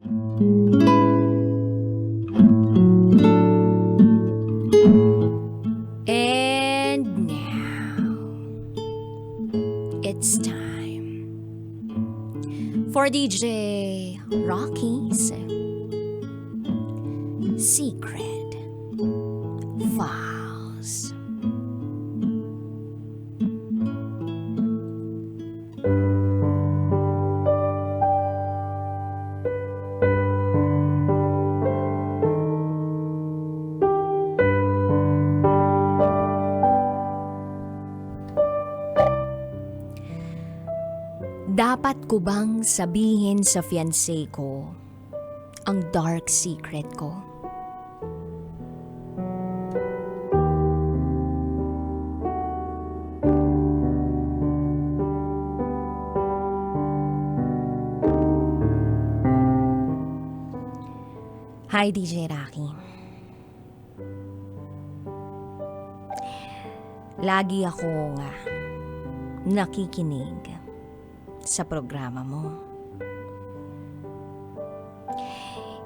And now, it's time for DJ Rocky's Secret Files. Dapat ko bang sabihin sa fiancé ko ang dark secret ko? Hi, DJ Rocky. Lagi akong nakikinig sa programa mo.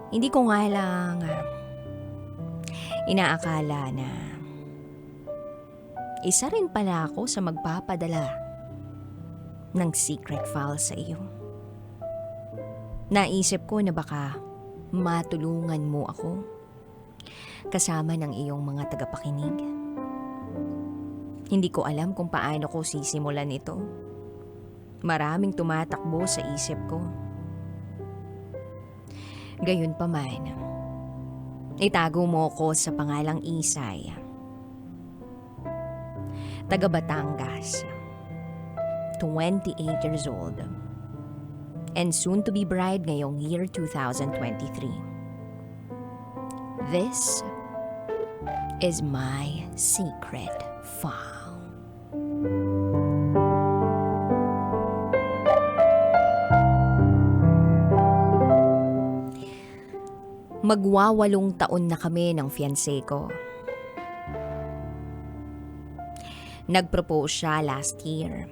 Hindi ko nga lang inaakala na isa rin pala ako sa magpapadala ng secret file sa iyo. Naisip ko na baka matulungan mo ako kasama ng iyong mga tagapakinig. Hindi ko alam kung paano ko sisimulan ito. Maraming tumatakbo sa isip ko. Gayunpaman, itago mo ko sa pangalang Isay. Taga Batangas, 28 years old, and soon to be bride ngayong year 2023. This is my secret file. Magwawalong taon na kami ng fiancé ko. Nag-propose siya last year.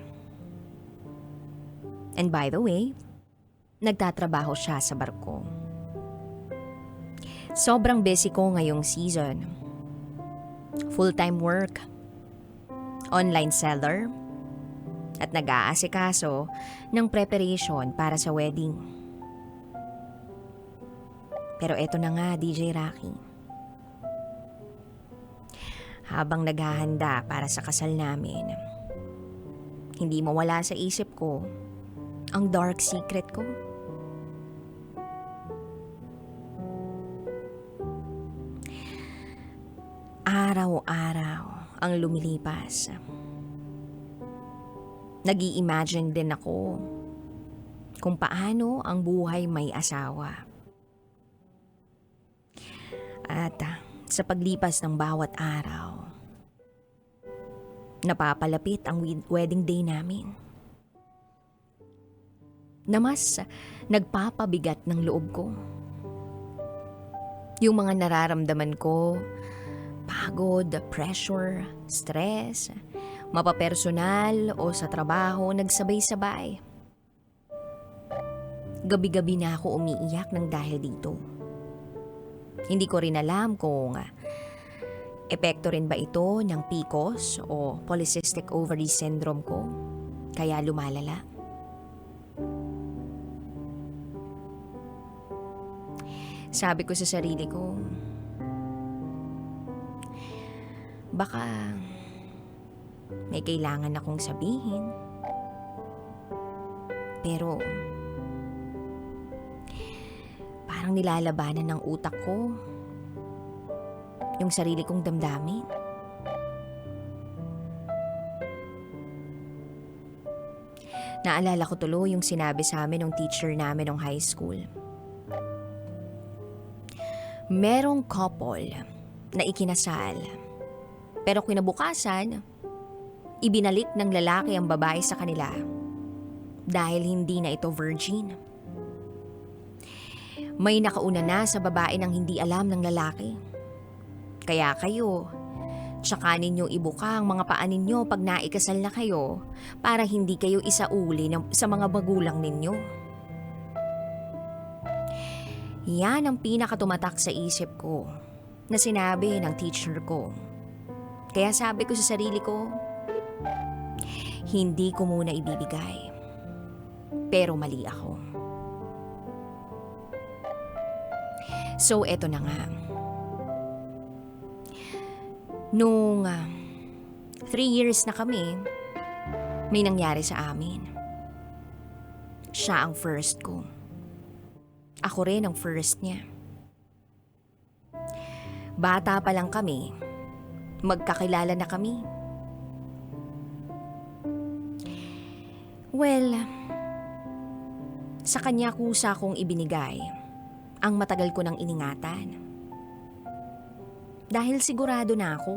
And by the way, nagtatrabaho siya sa barko. Sobrang busy ko ngayong season. Full-time work, online seller, at nag-aasikaso ng preparation para sa wedding. Pero eto na nga, DJ Rocky. Habang naghahanda para sa kasal namin, hindi mawala sa isip ko ang dark secret ko. Araw-araw ang lumilipas. Nag-i-imagine din ako kung paano ang buhay may asawa. At sa paglipas ng bawat araw, napapalapit ang wedding day namin. Na mas nagpapabigat ng loob ko. Yung mga nararamdaman ko, pagod, pressure, stress, mapapersonal o sa trabaho, nagsabay-sabay. Gabi-gabi na ako umiiyak ng dahil dito. Hindi ko rin alam kung epekto rin ba ito ng PCOS o polycystic ovary syndrome ko, kaya lumalala. Sabi ko sa sarili ko, baka may kailangan akong sabihin. Pero parang nilalabanan ng utak ko yung sarili kong damdamin. Naalala ko tuloy yung sinabi sa amin ng teacher namin ng high school. Merong couple na ikinasal, pero kinabukasan, ibinalik ng lalaki ang babae sa kanila dahil hindi na ito virgin. May nakauna na sa babae nang hindi alam ng lalaki. Kaya kayo, tsaka ninyong ibuka ang mga paa ninyo pag naikasal na kayo para hindi kayo isauli sa mga magulang ninyo. Yan ang pinakatumatak sa isip ko na sinabi ng teacher ko. Kaya sabi ko sa sarili ko, hindi ko muna ibibigay. Pero mali ako. So eto na nga. Nung 3 years na kami, may nangyari sa amin. Siya ang first ko. Ako rin ang first niya. Bata pa lang kami, magkakilala na kami. Well, sa kanya kusa kong ibinigay ang matagal ko nang iningatan. Dahil sigurado na ako.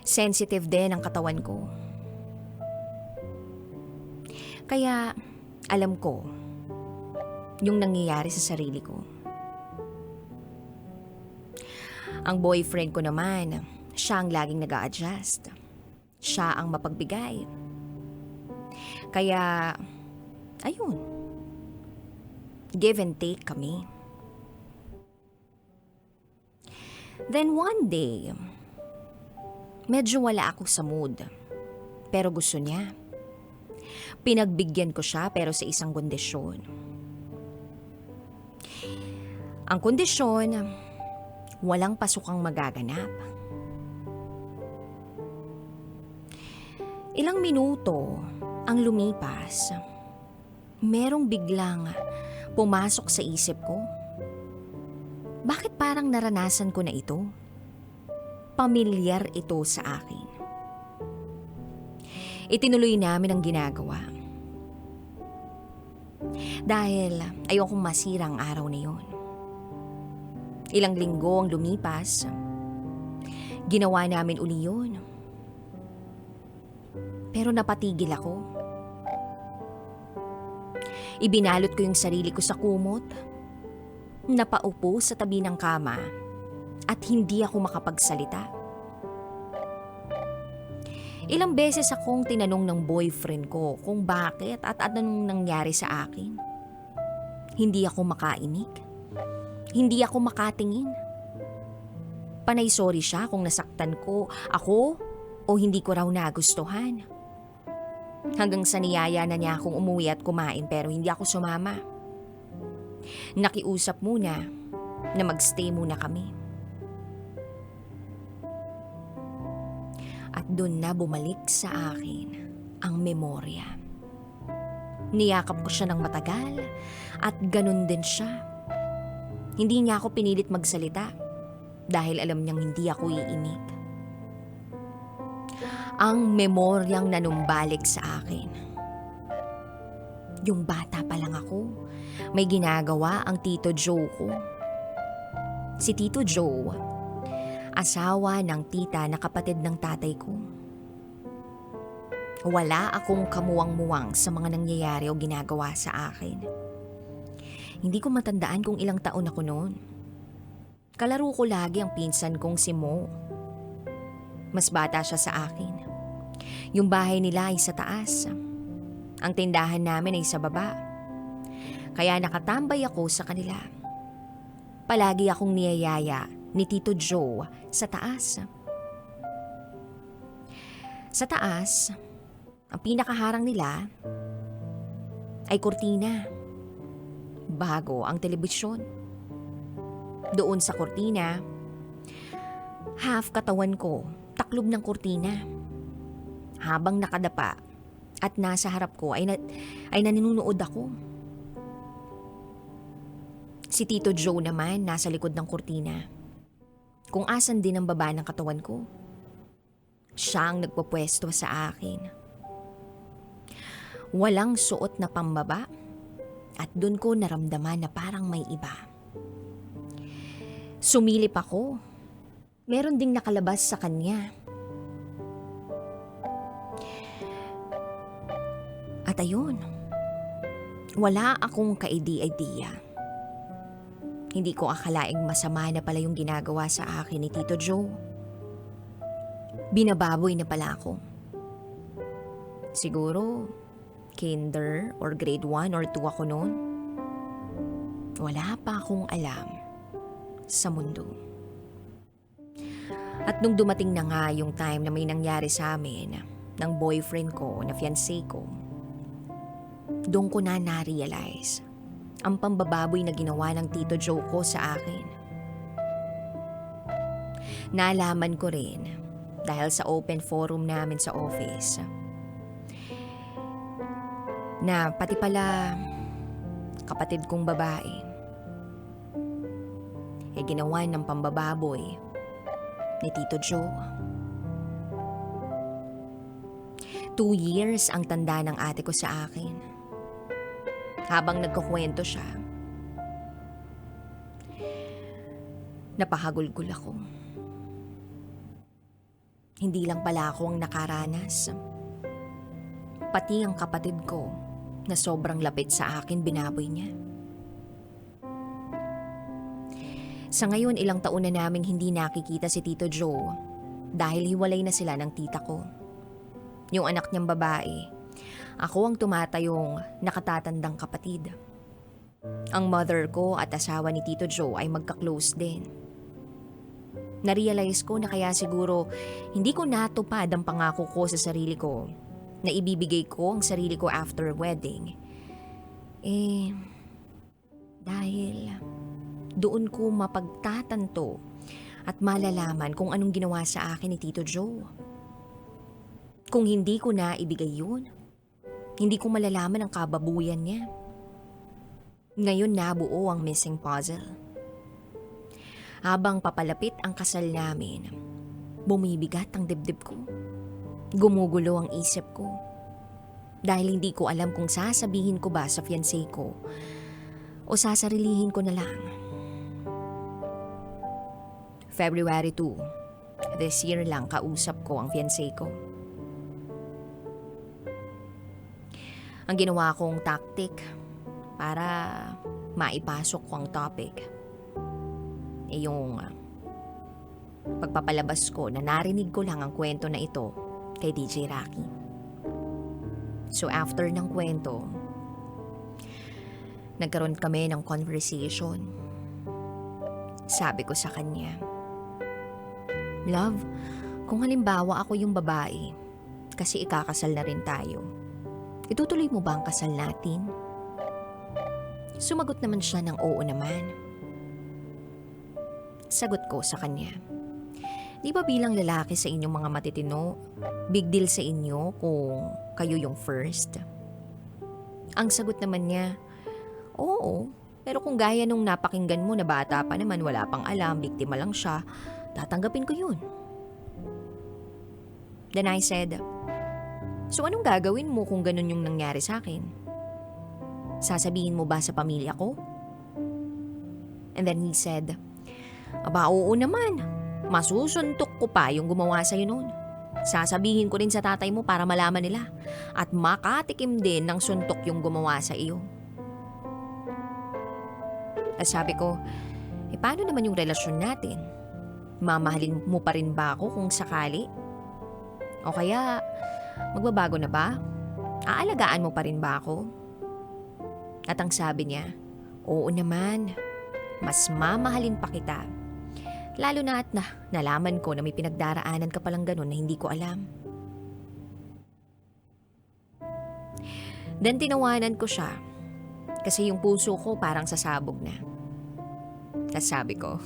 Sensitive din ang katawan ko. Kaya alam ko yung nangyayari sa sarili ko. Ang boyfriend ko naman, siya ang laging nag-a-adjust. Siya ang mapagbigay. Kaya, ayun. Give and take kami. Then one day, medyo wala ako sa mood. Pero gusto niya. Pinagbigyan ko siya pero sa isang kondisyon. Ang kondisyon, walang pasukang magaganap. Ilang minuto ang lumipas, merong biglang pumasok sa isip ko. Bakit parang naranasan ko na ito? Pamilyar ito sa akin. Itinuloy namin ang ginagawa. Dahil ayokong masira ang araw na yun. Ilang linggo ang lumipas, ginawa namin uli yun. Pero napatigil ako. Ibinalot ko yung sarili ko sa kumot, napaupo sa tabi ng kama at hindi ako makapagsalita. Ilang beses akong tinanong ng boyfriend ko kung bakit at anong nangyari sa akin. Hindi ako makainig. Hindi ako makatingin. Panay sorry siya kung nasaktan ko ako o hindi ko raw nagustuhan. Hanggang sa niyaya na niya akong umuwi at kumain pero hindi ako sumama. Nakiusap muna na magstay muna kami. At doon na bumalik sa akin ang memorya. Niyakap ko siya ng matagal at ganun din siya. Hindi niya ako pinilit magsalita dahil alam niyang hindi ako iimik. Ang memoryang nanumbalik sa akin. Yung bata pa lang ako, may ginagawa ang Tito Joe ko. Si Tito Joe, asawa ng tita na kapatid ng tatay ko. Wala akong kamuwang-muwang sa mga nangyayari o ginagawa sa akin. Hindi ko matandaan kung ilang taon ako noon. Kalaro ko lagi ang pinsan kong si Mo. Mas bata siya sa akin. Yung bahay nila ay sa taas. Ang tindahan namin ay sa baba. Kaya nakatambay ako sa kanila. Palagi akong niyayaya ni Tito Joe sa taas. Sa taas, ang pinakaharang nila ay kurtina. Bago ang telebisyon. Doon sa kurtina, half katawan ko taklob ng kurtina. Habang nakadapa at nasa harap ko ay naninunood ako. Si Tito Joe naman nasa likod ng kurtina. Kung asan din ang baba ng katawan ko. Siya ang nagpupwesto sa akin. Walang suot na pambaba at doon ko naramdaman na parang may iba. Sumilip ako. Meron ding nakalabas sa kanya. At ayun, wala akong kaidi-idea. Hindi ko akalaing masama na pala yung ginagawa sa akin ni Tito Joe. Binababoy na pala ako. Siguro, Kinder or grade 1 or 2 ako noon. Wala pa akong alam sa mundo. At nung dumating na nga yung time na may nangyari sa amin ng boyfriend ko na fiancé ko, doon ko na na-realize ang pambababoy na ginawa ng Tito Joe ko sa akin. Naalaman ko rin dahil sa open forum namin sa office na pati pala kapatid kong babae ginawa ng pambababoy ni Tito Joe. 2 years ang tanda ng ate ko sa akin. Habang nagkukwento siya, napahagulgul ako. Hindi lang pala ako ang nakaranas. Pati ang kapatid ko na sobrang lapit sa akin binaboy niya. Sa ngayon, ilang taon na naming hindi nakikita si Tito Joe dahil hiwalay na sila ng tita ko. Yung anak niyang babae, ako ang tumatayong nakatatandang kapatid. Ang mother ko at asawa ni Tito Joe ay magka-close din. Narealize ko na kaya siguro hindi ko natupad ang pangako ko sa sarili ko na ibibigay ko ang sarili ko after wedding. Dahil doon ko mapagtatanto at malalaman kung anong ginawa sa akin ni Tito Joe. Kung hindi ko na ibigay yun, hindi ko malalaman ang kababuyan niya. Ngayon nabuo ang missing puzzle. Habang papalapit ang kasal namin, bumibigat ang dibdib ko. Gumugulo ang isip ko. Dahil hindi ko alam kung sasabihin ko ba sa fiancé ko o sasarilihin ko na lang. February 2, this year lang kausap ko ang fiancé ko. Ang ginawa kong tactic para maipasok ko ang topic yung pagpapalabas ko na narinig ko lang ang kwento na ito kay DJ Rocky. So after ng kwento, nagkaroon kami ng conversation. Sabi ko sa kanya, "Love, kung halimbawa ako yung babae, kasi ikakasal na rin tayo, itutuloy mo ba ang kasal natin?" Sumagot naman siya ng oo naman. Sagot ko sa kanya, "Di ba bilang lalaki sa inyong mga matitino, big deal sa inyo kung kayo yung first?" Ang sagot naman niya, "Oo, pero kung gaya nung napakinggan mo na bata pa naman, wala pang alam, biktima lang siya, tatanggapin ko yun." Then I said, "So anong gagawin mo kung ganun yung nangyari sa akin? Sasabihin mo ba sa pamilya ko?" And then he said, "Aba, oo naman. Masusuntok ko pa yung gumawa sa'yo noon. Sasabihin ko rin sa tatay mo para malaman nila at makatikim din ng suntok yung gumawa sa iyo." At sabi ko, paano naman yung relasyon natin? Mamahalin mo pa rin ba ako kung sakali? O kaya, magbabago na ba? Aalagaan mo pa rin ba ako? At ang sabi niya, "Oo naman, mas mamahalin pa kita. Lalo na at nalaman ko na may pinagdaraanan ka palang ganun na hindi ko alam." Then tinawanan ko siya kasi yung puso ko parang sasabog na. Tapos sabi ko,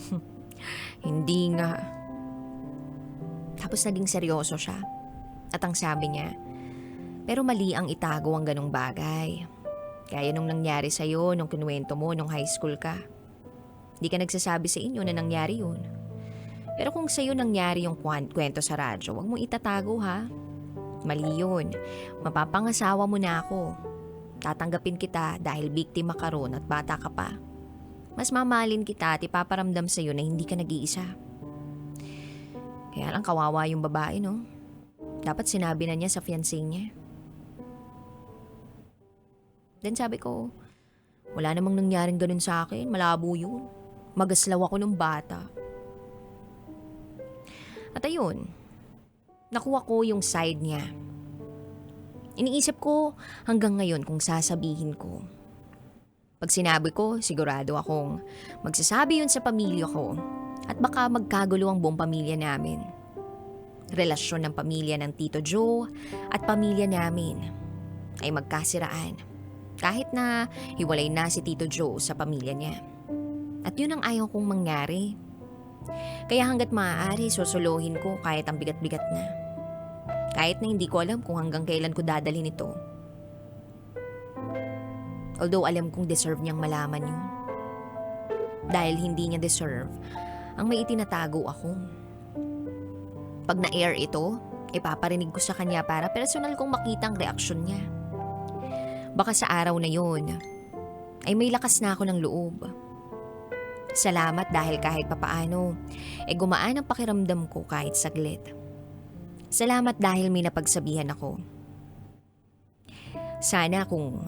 "Hindi nga." Tapos naging seryoso siya. At ang sabi niya, "Pero mali ang itago ang ganong bagay. Kaya nung nangyari sa'yo, nung kinuwento mo nung high school ka, di ka nagsasabi sa inyo na nangyari yun. Pero kung sa'yo nangyari yung kwento sa radyo, wag mong itatago ha. Mali yun. Mapapangasawa mo na ako. Tatanggapin kita dahil biktima ka ron at bata ka pa. Mas mamahalin kita at ipaparamdam sa'yo na hindi ka nag-iisa." Kaya lang kawawa yung babae, no? Dapat sinabi na niya sa fiancé niya. Then sabi ko, wala namang nangyaring ganun sa akin. Malabo yun. Magaslaw ako nung bata. At ayun, nakuha ko yung side niya. Iniisip ko hanggang ngayon kung sasabihin ko. Pag sinabi ko, sigurado akong magsasabi yun sa pamilya ko at baka magkagulo ang buong pamilya namin. Relasyon ng pamilya ng Tito Joe at pamilya namin ay magkasiraan kahit na hiwalay na si Tito Joe sa pamilya niya. At yun ang ayaw kong mangyari. Kaya hanggat maaari susuluhin ko kahit ang bigat-bigat na. Kahit na hindi ko alam kung hanggang kailan ko dadalhin ito. Although alam kong deserve niyang malaman yun. Dahil hindi niya deserve ang may itinatago ako. Pag na-air ito, ipaparinig ko sa kanya para personal kong makita ang reaksyon niya. Baka sa araw na yun, ay may lakas na ako ng loob. Salamat dahil kahit papaano, gumaan ang pakiramdam ko kahit saglit. Salamat dahil may napagsabihan ako. Sana kung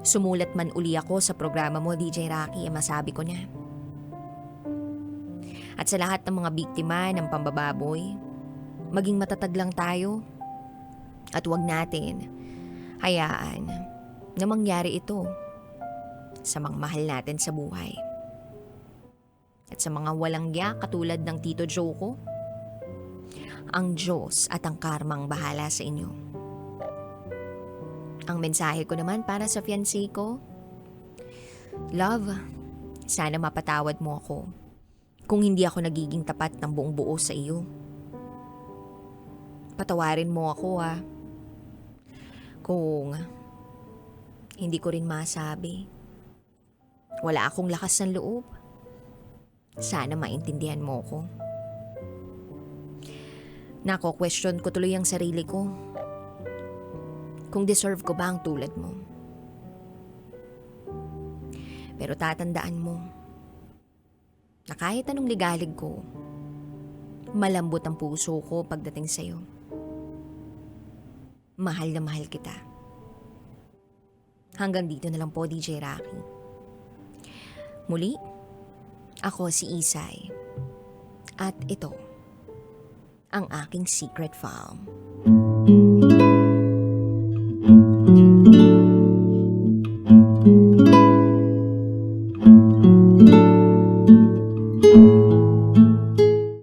sumulat man uli ako sa programa mo, DJ Rocky, masabi ko na. At sa lahat ng mga biktima ng pambababoy, maging matatag lang tayo at huwag natin hayaan na mangyari ito sa mga mahal natin sa buhay. At sa mga walang ya katulad ng Tito Joe ko, ang Diyos at ang karmang bahala sa inyo. Ang mensahe ko naman para sa fiancé ko, love, sana mapatawad mo ako kung hindi ako nagiging tapat ng buong buo sa iyo. Patawarin mo ako kung hindi ko rin masabi. Wala akong lakas ng loob. Sana maintindihan mo ko. Nako-question ko tuloy ang sarili ko. Kung deserve ko ba ang tulad mo. Pero tatandaan mo na kahit anong ligalig ko, malambot ang puso ko pagdating sa'yo. Mahal na mahal kita. Hanggang dito na lang po, DJ Rocky. Muli, ako si Isay. At ito, ang aking secret farm.